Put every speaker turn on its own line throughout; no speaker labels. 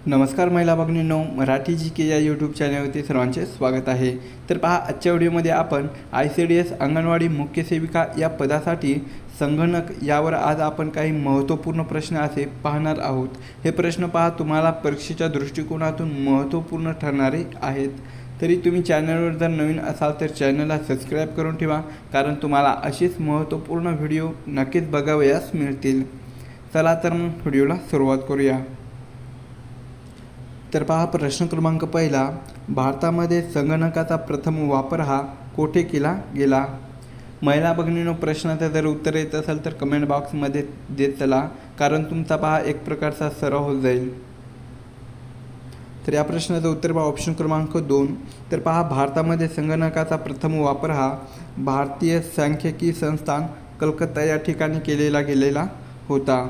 नमस्कार महिला भगिनींनो, मराठी जी के या यूट्यूब चॅनलवरती सर्वांचे स्वागत आहे। तर पहा, आजच्या व्हिडिओमध्ये आपण ICDS अंगणवाडी मुख्य सेविका या पदासाठी संगणक यावर आज आपण काही महत्त्वपूर्ण प्रश्न असे पाहणार आहोत। हे प्रश्न पहा तुम्हाला परीक्षेच्या दृष्टिकोनातून महत्त्वपूर्ण ठरणारे आहेत। तरी तुम्ही चॅनलवर जर नवीन असाल तर चॅनलला सबस्क्राईब करून ठेवा, कारण तुम्हाला अशीच महत्त्वपूर्ण व्हिडिओ नक्कीच बघावयास मिळतील। चला तर मग व्हिडिओला सुरुवात करूया। तर पहा, प्रश्न क्रमांक पहिला, भारतामध्ये संगणकाचा प्रथम वापर हा कोठे केला गेला? महिला भगिनींनो, प्रश्नाचं जर उत्तर येत असेल तर कमेंट बॉक्समध्ये देत चला, कारण तुमचा पहा एक प्रकारचा सराव होत जाईल। तर या प्रश्नाचं उत्तर पहा ऑप्शन क्रमांक 2। तर पहा, भारतामध्ये संगणकाचा प्रथम वापर हा भारतीय सांख्यिकी संस्थान कलकत्ता या ठिकाणी केलेला होता।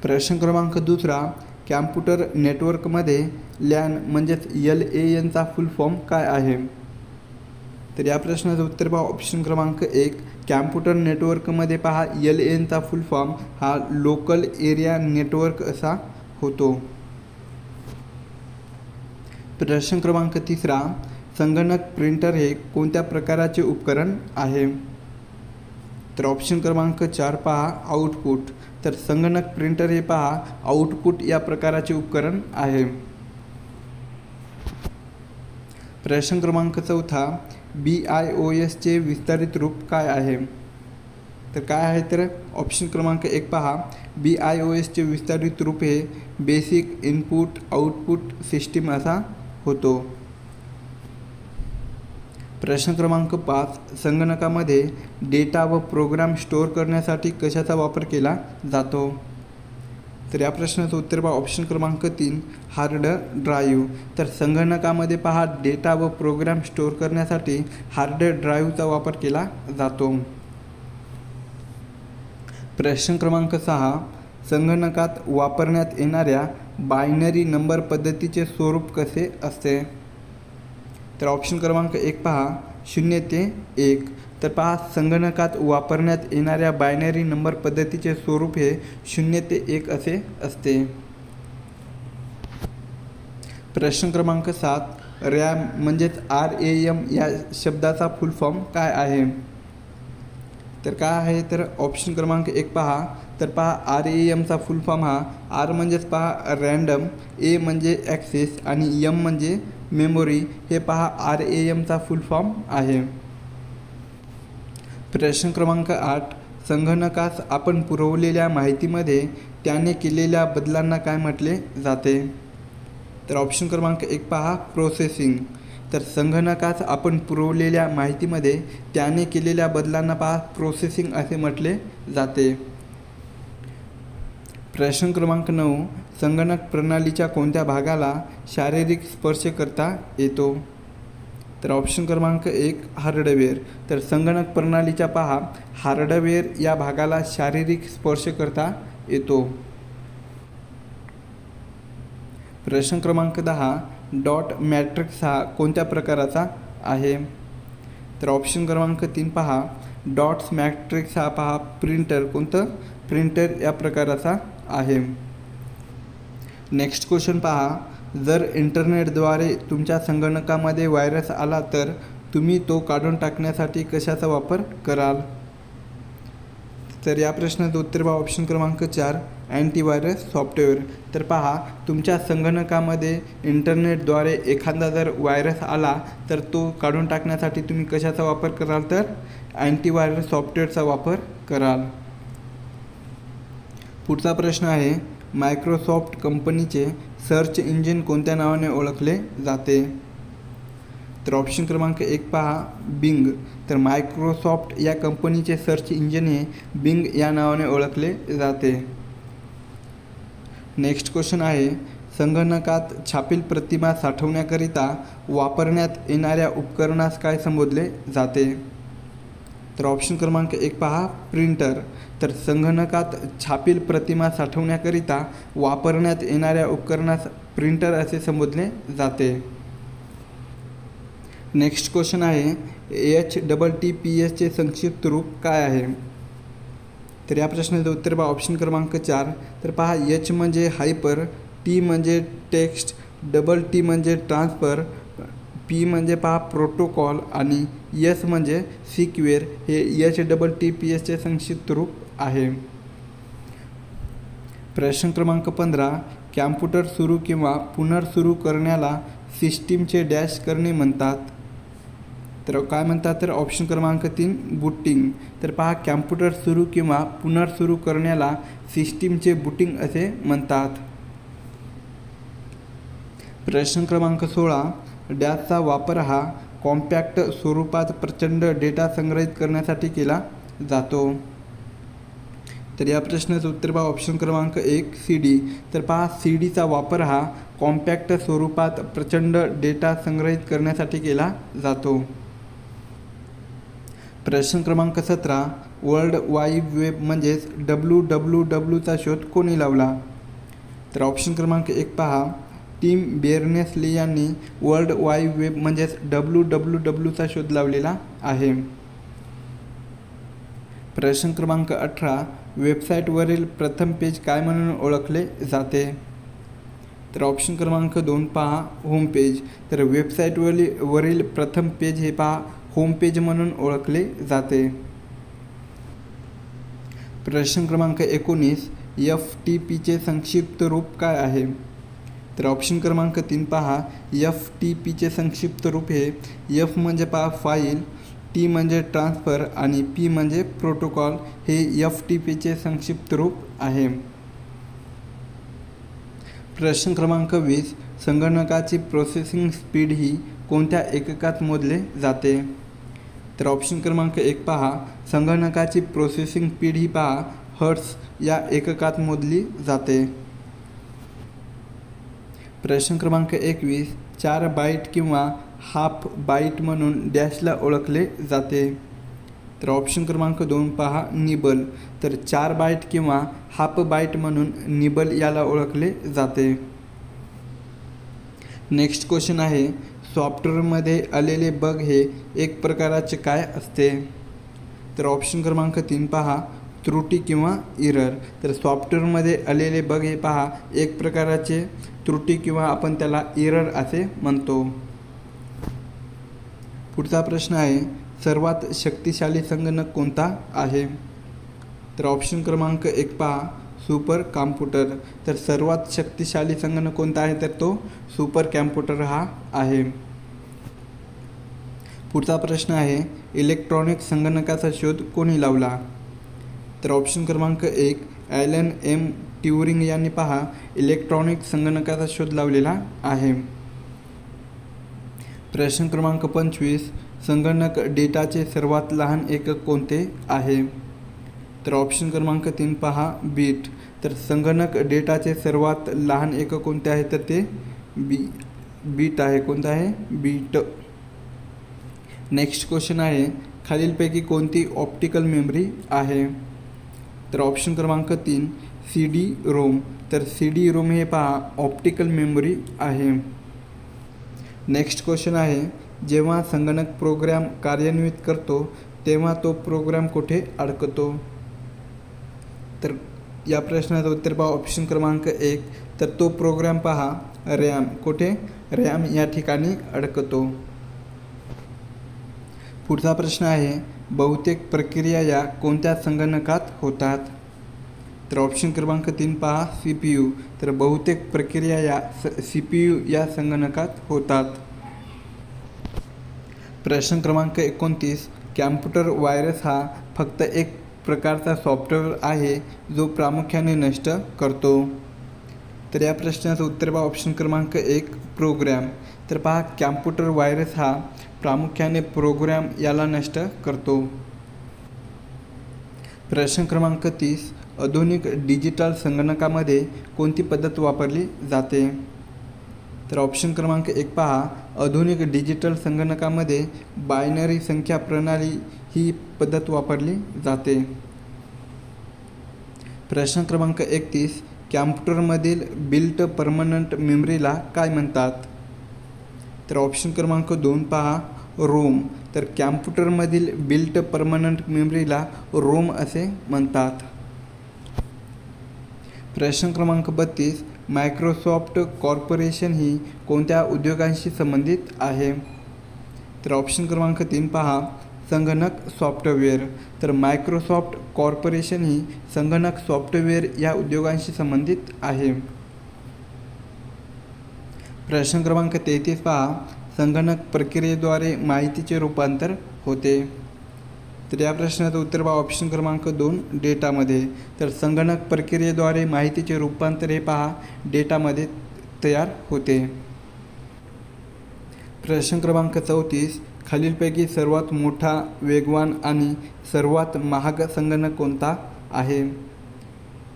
प्रश्न क्रमांक 2, कॅम्प्युटर नेटवर्कमध्ये लॅन म्हणजेच LAN चा फुल फॉर्म काय आहे? तर या प्रश्नाचं उत्तर पहा ऑप्शन क्रमांक 1, कॅम्प्युटर नेटवर्कमध्ये पहा LAN चा फुल फॉर्म हा लोकल एरिया नेटवर्क असा होतो। प्रश्न क्रमांक 3, संगणक प्रिंटर हे कोणत्या प्रकाराचे उपकरण आहे? तर ऑप्शन क्रमांक 4 पहा आउटपुट। तर संगणक प्रिंटर हे पहा आउटपुट या प्रकाराचे उपकरण आहे। प्रश्न क्रमांक 4, BIOS चे विस्तारित रूप काय आहे? तर काय आहे? तर ऑप्शन क्रमांक 1 पहा BIOS चे विस्तारित रूप हे बेसिक इनपुट आउटपुट सिस्टीम असा होतो। प्रश्न क्रमांक 5, संगणकामध्ये डेटा व प्रोग्राम स्टोअर करण्यासाठी कशाचा वापर केला जातो? तर या प्रश्नाचं उत्तर पहा ऑप्शन क्रमांक 3, हार्ड ड्राईव्ह। तर संगणकामध्ये पहा डेटा व प्रोग्राम स्टोअर करण्यासाठी हार्ड ड्राईव्हचा वापर केला जातो। प्रश्न क्रमांक 6, संगणकात वापरण्यात येणाऱ्या बायनरी नंबर पद्धतीचे स्वरूप कसे असते? तर ऑप्शन क्रमांक 1 पहा 0 ते 1। तर पहा, संगणकात वापरण्यात येणाऱ्या बायनरी नंबर पद्धतीचे स्वरूप हे 0 ते 1 असे असते। प्रश्न क्रमांक 7, RAM म्हणजेच RAM या शब्दाचा फुल फॉर्म काय आहे? तर काय आहे? तर ऑप्शन क्रमांक 1 पहा, तर पहा RAM चा फुल फॉर्म हा R म्हणजेच पहा रँडम, A म्हणजे ॲक्सेस आणि M म्हणजे मेमोरी, हे पहा RAM चा फुल फॉर्म आहे। प्रश्न क्रमांक 8, संगणकास आपण पुरवलेल्या माहितीमध्ये त्याने केलेल्या बदलांना काय म्हटले जाते? तर ऑप्शन क्रमांक 1 पहा प्रोसेसिंग। तर संगणकास आपण पुरवलेल्या माहितीमध्ये त्याने केलेल्या बदलांना पहा प्रोसेसिंग असे म्हटले जाते। प्रश्न क्रमांक 9, संगणक प्रणालीच्या कोणत्या भागाला शारीरिक स्पर्श करता येतो? तर ऑप्शन क्रमांक 1 हार्डवेअर। तर संगणक प्रणालीच्या पहा हार्डवेअर या भागाला शारीरिक स्पर्श करता येतो। प्रश्न क्रमांक 10, डॉट मॅट्रिक्स हा कोणत्या प्रकाराचा आहे? तर ऑप्शन क्रमांक 3 पहा डॉट्स मॅट्रिक्स हा पहा प्रिंटर, कोणतं? प्रिंटर या प्रकाराचा आहे। नेक्स्ट क्वेश्चन पहा, जर इंटरनेटद्वारे तुमच्या संगणकामध्ये व्हायरस आला तर तुम्ही तो काढून टाकण्यासाठी कशाचा वापर कराल? तर या प्रश्नाचं उत्तर पहा ऑप्शन क्रमांक 4, अँटीव्हायरस सॉफ्टवेअर। तर पहा, तुमच्या संगणकामध्ये इंटरनेटद्वारे एखादा जर व्हायरस आला तर तो काढून टाकण्यासाठी तुम्ही कशाचा वापर कराल? तर अँटीव्हायरस सॉफ्टवेअरचा वापर कराल। पुढचा प्रश्न आहे, मायक्रोसॉफ्ट कंपनीचे सर्च इंजिन कोणत्या नावाने ओळखले जाते? तर ऑप्शन क्रमांक 1 पहा बिंग। तर मायक्रोसॉफ्ट या कंपनीचे सर्च इंजिन हे बिंग या नावाने ओळखले जाते। नेक्स्ट क्वेश्चन आहे, संगणकात छापील प्रतिमा साठवण्याकरिता वापरण्यात येणाऱ्या उपकरणास काय संबोधले जाते? तर ऑप्शन क्रमांक 1 पहा प्रिंटर। तर संगणकात छापील प्रतिमा साठवण्याकरिता वापरण्यात येणाऱ्या उपकरणास प्रिंटर असे संबोधले जाते। नेक्स्ट क्वेश्चन आहे, HTTPS चे संक्षिप्त रूप काय आहे? तर या प्रश्नाचं उत्तर पहा ऑप्शन क्रमांक 4. तर पहा एच म्हणजे हायपर, टी म्हणजे टेक्स्ट, डबल टी म्हणजे ट्रान्सफर, पी म्हणजे पहा प्रोटोकॉल आणि एस म्हणजे सिक्वेअर. हे HTTPS चे संक्षिप्त रूप आहे. प्रश्न क्रमांक 15. कॅम्प्युटर सुरू किंवा पुनर्सुरू करण्याला सिस्टीमचे डॅश करणे म्हणतात. तर काय म्हणतात, तर ऑप्शन क्रमांक 3 बूटिंग. तर पहा कॅम्प्युटर सुरू किंवा पुनर्सुरू करण्याला सिस्टीमचे बूटिंग असे म्हणतात. प्रश्न क्रमांक 16. डॅशचा वापर हा कॉम्पॅक्ट स्वरूपात प्रचंड डेटा संग्रहित करण्यासाठी केला जातो. तर या प्रश्नाचं उत्तर पहा ऑप्शन क्रमांक 1 CD. तर पहा CDचा वापर हा कॉम्पॅक्ट स्वरूपात प्रचंड डेटा संग्रहित करण्यासाठी केला जातो. प्रश्न क्रमांक 17. वर्ल्ड वाईड वेब म्हणजेच WWWचा शोध कोणी लावला. तर ऑप्शन क्रमांक 1 पहा टिम बेर्नेस-ली यांनी वर्ल्ड वाईड वेब म्हणजेच WWWचा शोध लावलेला आहे. प्रश्न क्रमांक 18. वेबसाईटवरील प्रथम पेज काय म्हणून ओळखले जाते. तर ऑप्शन क्रमांक 2 पहा होम पेज. तर वेबसाईटवरील प्रथम पेज हे पहा होम पेज म्हणून ओळखले जाते. प्रश्न क्रमांक 19. FTPचे संक्षिप्त रूप काय आहे. तर ऑप्शन क्रमांक 3 पहा FTPचे संक्षिप्त रूप हे F म्हणजे पहा फाईल, T म्हणजे ट्रान्सफर आणि P म्हणजे प्रोटोकॉल. हे FTPचे संक्षिप्त रूप आहे. प्रश्न क्रमांक 20. संगणकाची प्रोसेसिंग स्पीड ही कोणत्या एककात मोजले जाते. तर ऑप्शन क्रमांक 1 पहा संगणकाची प्रोसेसिंग स्पीड ही पहा हर्ट्स या एककात मोजली जाते. प्रश्न क्रमांक 21. 4 बाईट किंवा हाफ बाईट म्हणून डॅशला ओळखले जाते. तर ऑप्शन क्रमांक 2 पहा निबल. तर 4 बाईट किंवा हाफ बाईट म्हणून निबल याला ओळखले जाते. नेक्स्ट क्वेश्चन आहे सॉफ्टवेअरमध्ये आलेले बग हे एक प्रकाराचे काय असते. तर ऑप्शन क्रमांक 3 पहा त्रुटी किंवा इरर. तर सॉफ्टवेअरमध्ये आलेले बग हे पहा एक प्रकाराचे त्रुटी किंवा आपण त्याला इरर असे म्हणतो. पुढचा प्रश्न आहे सर्वात शक्तिशाली संगणक कोणता आहे. तर ऑप्शन क्रमांक 1 पहा सुपर कॉम्प्युटर. तर सर्वात शक्तिशाली संगणक कोणता आहे, तर तो सुपर कॉम्प्युटर हा आहे. पुढचा प्रश्न आहे इलेक्ट्रॉनिक संगणकाचा शोध कोणी लावला. तर ऑप्शन क्रमांक 1 ॲलन एम ट्युरिंग यांनी पहा इलेक्ट्रॉनिक संगणकाचा शोध लावलेला आहे. प्रश्न क्रमांक 25. संगणक डेटाचे सर्वात लहान एकक कोणते आहे. तर ऑप्शन क्रमांक 3 पहा बीट. तर संगणक डेटाचे सर्वात लहान एकक कोणते आहे, तर ते बीट आहे. कोणतं आहे, बीट. नेक्स्ट क्वेश्चन आहे खालीलपैकी कोणती ऑप्टिकल मेमरी आहे. तर ऑप्शन क्रमांक 3 CD-ROM. तर CD-ROM हे पहा ऑप्टिकल मेमरी आहे. नेक्स्ट क्वेश्चन आहे जेव्हा संगणक प्रोग्राम कार्यान्वित करतो तेव्हा तो प्रोग्राम कुठे अडकतो. तर या प्रश्नाचं उत्तर पहा ऑप्शन क्रमांक 1. तर तो प्रोग्राम पहा रॅम. कुठे, रॅम या ठिकाणी अडकतो. पुढचा प्रश्न आहे बहुतेक प्रक्रिया या कोणत्या संगणकात होतात. तर ऑप्शन क्रमांक 3 पहा CPU. तर बहुतेक प्रक्रिया या CPU या संगणकात होतात. प्रश्न क्रमांक 29. कॅम्प्युटर व्हायरस हा फक्त एक प्रकारचा सॉफ्टवेअर आहे जो प्रामुख्याने नष्ट करतो. तर या प्रश्नाचं उत्तर पहा ऑप्शन क्रमांक 1 प्रोग्राम. तर पहा कॅम्प्युटर व्हायरस हा प्रामुख्याने प्रोग्राम याला नष्ट करतो. प्रश्न क्रमांक 30. आधुनिक डिजिटल संगणकामध्ये कोणती पद्धत वापरली जाते. तर ऑप्शन क्रमांक 1 पहा आधुनिक डिजिटल संगणकामध्ये बायनरी संख्या प्रणाली ही पद्धत वापरली जाते. प्रश्न क्रमांक 31. कॅम्प्युटरमधील बिल्ट परमनंट मेमरीला काय म्हणतात. तर ऑप्शन क्रमांक 2 पहा रोम. तर कॅम्प्युटरमधील बिल्ट परमनंट मेमरीला रोम असे म्हणतात. प्रश्न क्रमांक 32, मायक्रोसॉफ्ट कॉर्पोरेशन ही कोणत्या उद्योगांशी संबंधित आहे? तर ऑप्शन क्रमांक 3 पहा, संगणक सॉफ्टवेअर. तर मायक्रोसॉफ्ट कॉर्पोरेशन ही संगणक सॉफ्टवेअर या उद्योगांशी संबंधित आहे. प्रश्न क्रमांक 33 पहा, संगणक प्रक्रियेद्वारे माहितीचे रूपांतर होते. तर या प्रश्नाचं उत्तर पहा ऑप्शन क्रमांक 2 डेटामध्ये. तर संगणक प्रक्रियेद्वारे माहितीचे रूपांतर हे पहा डेटामध्ये तयार होते. प्रश्न क्रमांक 34, खालीलपैकी सर्वात मोठा, वेगवान आणि सर्वात महाग संगणक कोणता आहे?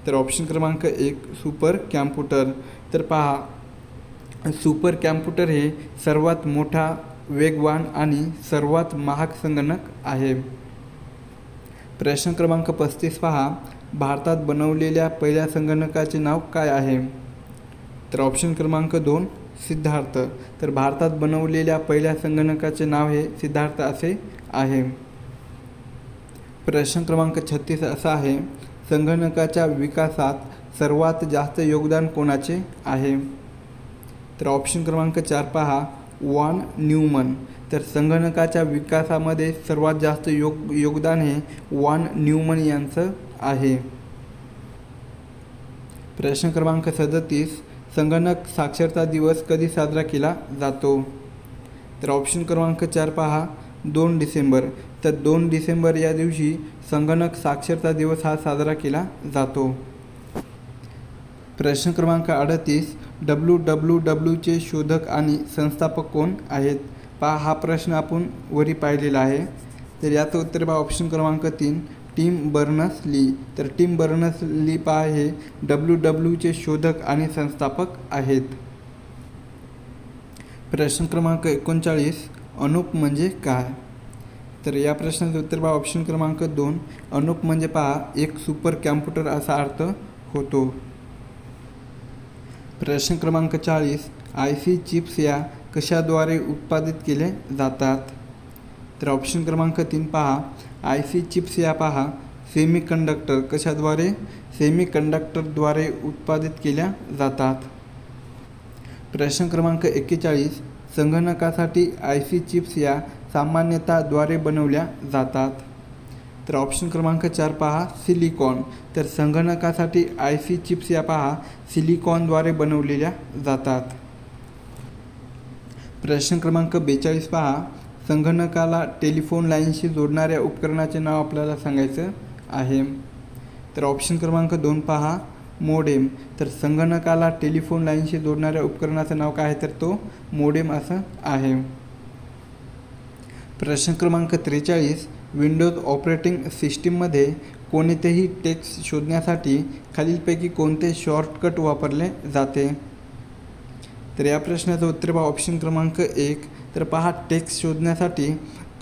तर ऑप्शन क्रमांक 1 सुपर कॅम्प्युटर. तर पहा सुपर कॅम्प्युटर हे सर्वात मोठा, वेगवान आणि सर्वात महाग संगणक आहे. प्रश्न क्रमांक 35 पहा, भारतात बनवलेल्या पहिल्या संगणकाचे नाव काय आहे? तर ऑप्शन क्रमांक 2 सिद्धार्थ. तर भारतात बनवलेल्या पहिल्या संगणकाचे नाव हे सिद्धार्थ असे आहे. प्रश्न क्रमांक 36 असा आहे, संगणकाच्या विकासात सर्वात जास्त योगदान कोणाचे आहे? तर ऑप्शन क्रमांक 4 पहा, वॉन न्यूमन. तर संगणकाच्या विकासामध्ये सर्वात जास्त योगदान हे वॉन न्यूमन यांचं आहे. प्रश्न क्रमांक 37, संगणक साक्षरता दिवस कधी साजरा केला जातो? तर ऑप्शन क्रमांक 4 पहा, 2 डिसेंबर. तर 2 डिसेंबर या दिवशी संगणक साक्षरता दिवस हा साजरा केला जातो. प्रश्न क्रमांक 38, WWWचे शोधक आणि संस्थापक कोण आहेत? पहा हा प्रश्न आपण वरी पाहिलेला आहे. तर याचं उत्तर पहा ऑप्शन क्रमांक 3 टिम बर्नर्स-ली. तर टिम बर्नर्स-ली पहा हे WWWचे शोधक आणि संस्थापक आहेत. प्रश्न क्रमांक 39, अनूप म्हणजे काय? तर या प्रश्नाचं उत्तर पहा ऑप्शन क्रमांक 2 अनूप म्हणजे पहा एक सुपर कॅम्प्युटर असा अर्थ होतो. प्रश्न क्रमांक 40, IC चिप्स या कशाद्वारे उत्पादित केले जातात? तर ऑप्शन क्रमांक 3 पहा, IC चिप्स या पहा सेमीकंडक्टर कशाद्वारे? सेमीकंडक्टरद्वारे उत्पादित केल्या जातात. प्रश्न क्रमांक 41, संगणकासाठी IC चिप्स या सामान्यतः द्वारे बनवल्या जातात. तर ऑप्शन क्रमांक 4 पहा, सिलिकॉन. तर संगणकासाठी IC चिप्स या पहा सिलिकॉनद्वारे बनवलेल्या जातात. प्रश्न क्रमांक 42 पहा, संगणकाला टेलिफोन लाईनशी जोडणाऱ्या उपकरणाचे नाव आपल्याला सांगायचं आहे. तर ऑप्शन क्रमांक 2 पहा, मोडेम. तर संगणकाला टेलिफोन लाईनशी जोडणाऱ्या उपकरणाचं नाव काय आहे? तर तो मोडेम असं आहे. प्रश्न क्रमांक 43, विंडोज ऑपरेटिंग सिस्टीममध्ये कोणतेही टेक्स्ट शोधण्यासाठी खालीलपैकी कोणते शॉर्टकट वापरले जाते? तर या प्रश्नाचं उत्तर पहा ऑप्शन क्रमांक 1. तर पहा टेक्स्ट शोधण्यासाठी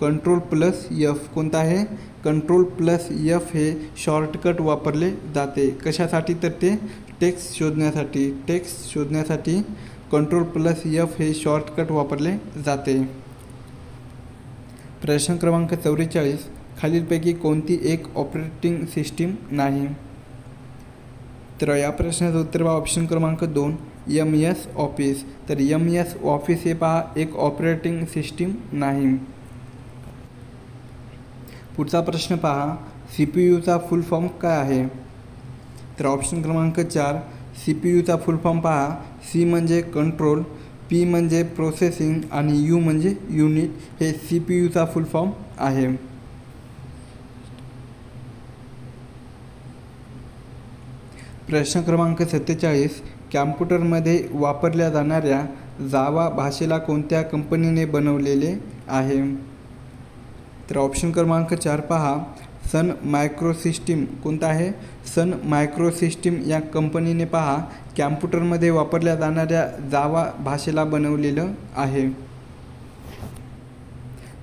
Ctrl+F कोणता आहे? Ctrl+F हे शॉर्टकट वापरले जाते. कशासाठी? तर ते टेक्स्ट शोधण्यासाठी Ctrl+F हे शॉर्टकट वापरले जाते. प्रश्न क्रमांक 44, खालीलपैकी कोणती एक ऑपरेटिंग सिस्टीम नाही? तर या प्रश्नाचं उत्तर पहा ऑप्शन क्रमांक 2 MS ऑफिस. तर MS ऑफिस हे पहा एक ऑपरेटिंग सिस्टीम नाही. पुढचा प्रश्न पहा, CPUचा फुल फॉर्म काय आहे? तर ऑप्शन क्रमांक 4 CPUचा फुल फॉर्म पहा, C म्हणजे कंट्रोल, P म्हणजे प्रोसेसिंग आणि U म्हणजे युनिट. हे CPUचा फुल फॉर्म आहे. प्रश्न क्रमांक 47, कॅम्प्युटरमध्ये वापरल्या जाणाऱ्या जावा भाषेला कोणत्या कंपनीने बनवलेले आहे? तर ऑप्शन क्रमांक 4 पहा, सन मायक्रोसिस्टीम. कोणता आहे? सन मायक्रोसिस्टीम या कंपनीने पहा कॅम्प्युटरमध्ये वापरल्या जाणाऱ्या जावा भाषेला बनवलेलं आहे.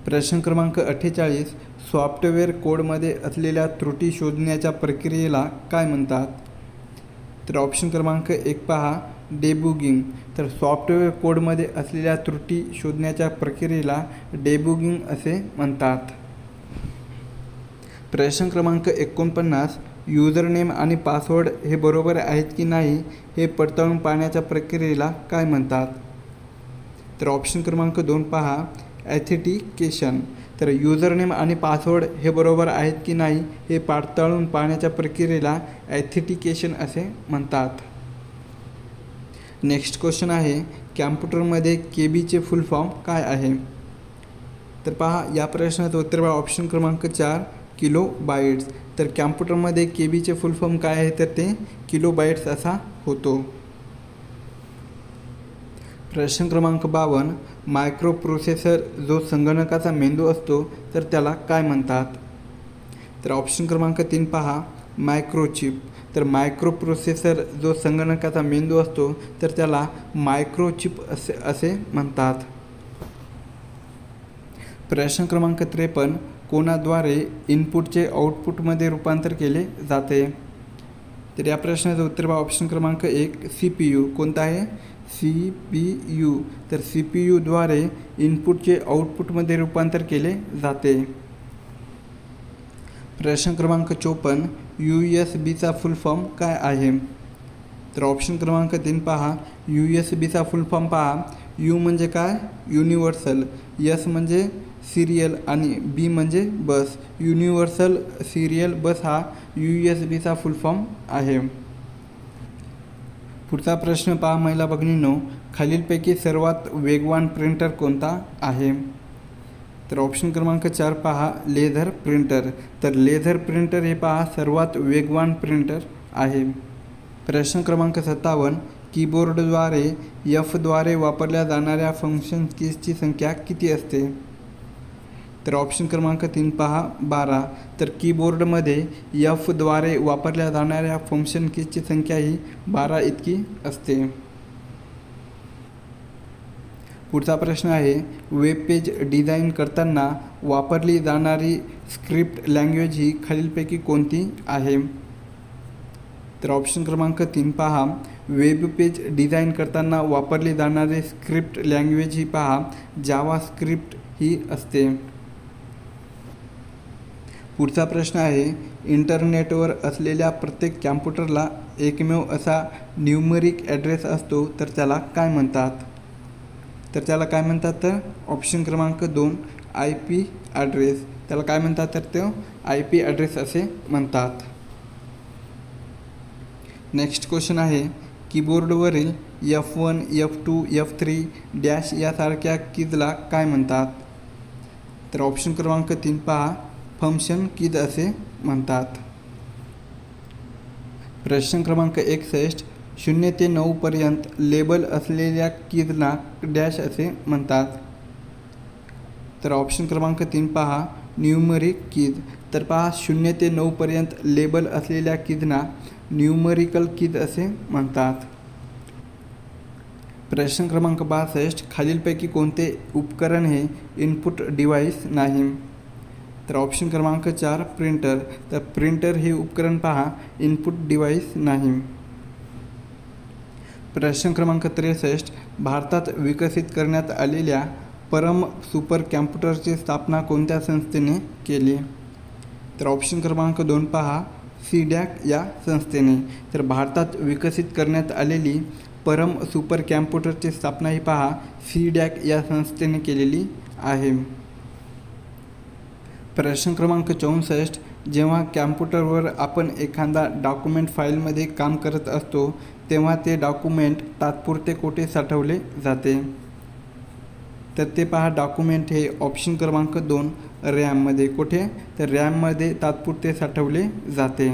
प्रश्न क्रमांक 48, सॉफ्टवेअर कोडमध्ये असलेल्या त्रुटी शोधण्याच्या प्रक्रियेला काय म्हणतात? तर ऑप्शन क्रमांक 1 पहा, डेबुगिंग. तर सॉफ्टवेअर कोडमध्ये असलेल्या त्रुटी शोधण्याच्या प्रक्रियेला डेबुगिंग असे म्हणतात. प्रश्न क्रमांक 49, युजर नेम आणि पासवर्ड हे बरोबर आहेत की नाही हे पडताळून पाहण्याच्या प्रक्रियेला काय म्हणतात? तर ऑप्शन क्रमांक 2 पहा, ॲथेंटिकेशन. तर युजर नेम आणि पासवर्ड हे बरोबर आहेत की नाही हे पडताळून पाहण्याच्या प्रक्रियेला ॲथेंटिकेशन असे म्हणतात. नेक्स्ट क्वेश्चन आहे, कॅम्प्युटरमध्ये केबीचे फुल फॉर्म काय आहे? तर पहा, या प्रश्नाचं उत्तर बघा, ऑप्शन क्रमांक 4 किलो बाईट्स. तर कॅम्प्युटरमध्ये केबीचे फुल फॉर्म काय आहे? तर ते किलो बाईट्स असा होतो. प्रश्न क्रमांक 52, मायक्रो प्रोसेसर जो संगणकाचा मेंदू असतो तर त्याला काय म्हणतात? तर ऑप्शन क्रमांक 3 पहा, मायक्रोचिप. तर मायक्रो प्रोसेसर जो संगणकाचा मेंदू असतो तर त्याला मायक्रोचिप असे म्हणतात. प्रश्न क्रमांक 53, कोणाद्वारे इनपुटचे आउटपुटमध्ये रूपांतर केले जाते? तर या प्रश्नाचं उत्तर बघा, ऑप्शन क्रमांक 1 CPU. कोणता आहे? CPU. तर CPUद्वारे इनपुटचे आउटपुटमध्ये रूपांतर केले जाते. प्रश्न क्रमांक 54, USB फुल फॉर्म काय आहे? तर ऑप्शन क्रमांक 3 पहा, USB फुल फॉर्म पहा, U म्हणजे काय? युनिव्हर्सल. S म्हणजे सिरियल आणि B म्हणजे बस. युनिव्हर्सल सिरियल बस हा USB फुल फॉर्म आहे. पुढचा प्रश्न पहा महिला भगिनींनो, खालीलपैकी सर्वात वेगवान प्रिंटर कोणता आहे? तर ऑप्शन क्रमांक 4 पहा, लेझर प्रिंटर. तर लेझर प्रिंटर हे पहा सर्वात वेगवान प्रिंटर आहे. प्रश्न क्रमांक 57, कीबोर्डद्वारे Fद्वारे वापरल्या जाणाऱ्या फंक्शन कीजची संख्या किती असते? तर ऑप्शन क्रमांक 3 पहा, 12. तर कीबोर्डमध्ये Fद्वारे वापरल्या जाणाऱ्या फंक्शन कीजची संख्या ही 12 इतकी असते. पुढचा प्रश्न आहे, वेब पेज डिझाईन करताना वापरली जाणारी स्क्रिप्ट लँग्वेज ही खालीलपैकी कोणती आहे? तर ऑप्शन क्रमांक 3 पहा, वेब पेज डिझाईन करताना वापरली जाणारी स्क्रिप्ट लँग्वेज ही पहा जावा स्क्रिप्ट ही असते. पुढचा प्रश्न आहे, इंटरनेटवर असलेल्या प्रत्येक कॅम्प्युटरला एकमेव असा न्यूमरिक ॲड्रेस असतो तर त्याला काय म्हणतात? तर त्याला काय म्हणतात? तर ऑप्शन क्रमांक 2 IP ॲड्रेस. त्याला काय म्हणतात? तर तो IP ॲड्रेस असे म्हणतात. नेक्स्ट क्वेश्चन आहे, कीबोर्डवरील F1, F2, F3 डॅश यासारख्या कीजला काय म्हणतात? तर ऑप्शन क्रमांक 3 पहा, फंक्शन कीज असे म्हणतात. प्रश्न क्रमांक 61, 0 ते 9 पर्यंत लेबल असलेल्या कीजला डॅश असे म्हणतात. तर ऑप्शन क्रमांक 3 पहा, न्यूमरिक कीज. तर पहा 0 ते 9 पर्यंत लेबल असलेल्या कीजना न्यूमरिकल कीज असे म्हणतात. प्रश्न क्रमांक 62, खालीलपैकी कोणते उपकरण हे इनपुट डिव्हाइस नाही? तर ऑप्शन क्रमांक 4 प्रिंटर. तर प्रिंटर हे उपकरण पहा इनपुट डिव्हाइस नाही. प्रश्न क्रमांक 63, भारतात विकसित करण्यात आलेल्या परम सुपर कॅम्प्युटरची स्थापना कोणत्या संस्थेने केली? तर ऑप्शन क्रमांक 2 पहा, CDAC या संस्थेने. तर भारतात विकसित करण्यात आलेली परम सुपर कॅम्प्युटरची स्थापना ही पहा CDAC या संस्थेने केलेली आहे. प्रश्न क्रमांक 64, जेव्हा कॅम्प्युटरवर आपण एखादा डॉक्युमेंट फाईलमध्ये काम करत असतो तेव्हा ते डॉक्युमेंट तात्पुरते कोठे साठवले जाते? तर ते पहा डॉक्युमेंट हे ऑप्शन क्रमांक 2 रॅममध्ये. कुठे? तर रॅममध्ये तात्पुरते साठवले जाते.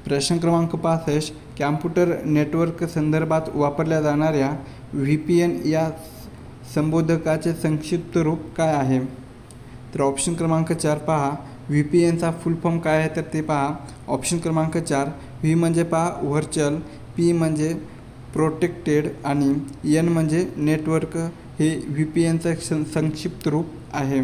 प्रश्न क्रमांक 65, कॅम्प्युटर नेटवर्क संदर्भात वापरल्या जाणाऱ्या VPN या संबोधकाचे संक्षिप्त रूप काय आहे? तर ऑप्शन क्रमांक 4 पहा, VPNचा फुल फॉर्म काय आहे? तर ते पहा ऑप्शन क्रमांक 4, V म्हणजे पहा व्हर्च्युअल, P म्हणजे प्रोटेक्टेड आणि N म्हणजे नेटवर्क हे VPNचं संक्षिप्त रूप आहे.